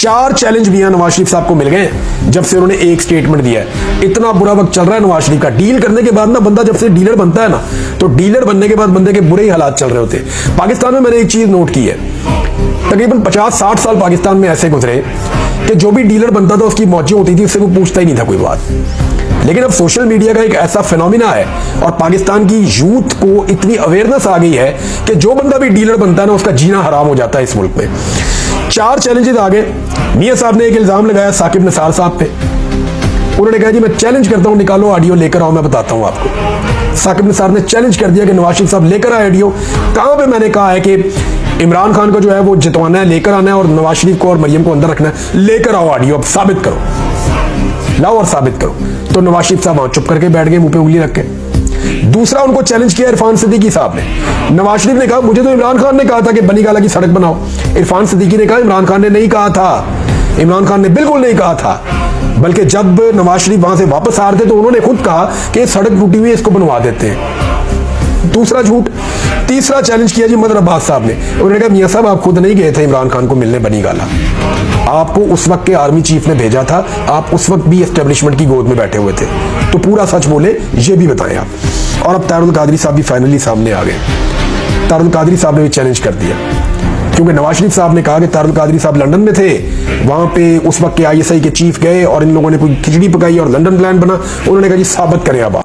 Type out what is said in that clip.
4 challenge मियां नवाज शरीफ साहब को मिल गए जब से उन्होंने एक स्टेटमेंट दिया है। इतना बुरा वक्त चल रहा है नवाज शरीफ का। डील करने के बाद ना बंदा जब से डीलर बनता है ना, तो डीलर बनने के बाद बंदे के बुरे ही हालात चल रहे होते हैं। पाकिस्तान में मैंने एक चीज नोट की है, तकरीबन 50-60 साल पाकिस्तान में ऐसे गुजरे कि जो भी डीलर बनता था उसकी मौजें होती थी, उससे वो पूछता ही नहीं था कोई बात। लेकिन अब सोशल मीडिया का एक ऐसा फिनोमिना है और पाकिस्तान की यूथ को इतनी अवेयरनेस आ गई है कि जो बंदा भी डीलर बनता है ना, उसका जीना हराम हो जाता है इस मुल्क में। 4 चैलेंजेस आ गए। मियां साहब ने एक इल्जाम लगाया साकिब निसार साहब पे। उन्होंने कहा जी मैं चैलेंज करता हूं, निकालो ऑडियो लेकर आओ, मैं बताता हूं आपको। साकिब निसार ने चैलेंज कर दिया कि नवाज शरीफ साहब लेकर आए ऑडियो। कहां पे मैंने कहा है कि इमरान खान को जो है वो जितवाना है, लेकर आना है, और नवाज शरीफ को और मरियम को अंदर रखना है। लेकर आओ ऑडियो, अब साबित करो, लाओ और साबित करो। तो नवाज शरीफ साहब चुप करके बैठ गए, मुंह पे उंगली रख के। दूसरा उनको चैलेंज किया इरफान सिद्दीकी साहब ने। नवाज शरीफ ने कहा मुझे तो इमरान खान ने कहा था कि बनी गाला की सड़क बनाओ। इरफान सिद्दीकी ने कहा इमरान खान ने नहीं कहा था, इमरान खान ने बिल्कुल नहीं कहा था। बल्कि जब नवाज शरीफ वहां से वापस आ रहे थे तो उन्होंने खुद कहा कि सड़क टूटी हुई है, इसको बनवा देते हैं। दूसरा झूठ। तीसरा चैलेंज किया जी मदर अब्बास साहब ने। उन्होंने कहा मियां साहब आप खुद नहीं गए थे इमरान खान को मिलने बनी गाला, आपको उस वक्त के आर्मी चीफ ने भेजा था, आप उस वक्त भी एस्टेब्लिशमेंट की गोद में बैठे हुए थे, तो पूरा सच बोले ये भी बताएं आप। और अब तारुल कादरी साहब भी फाइनली सामने आ गए। तारुल कादरी साहब ने भी चैलेंज कर दिया, क्योंकि नवाज शरीफ साहब ने कहा कि तारुल कादरी साहब लंदन में थे, वहां पे उस वक्त के ISI के चीफ गए और इन लोगों ने कोई खिचड़ी पकाई और लंदन प्लान बना। उन्होंने कहा जी साबित करें अब।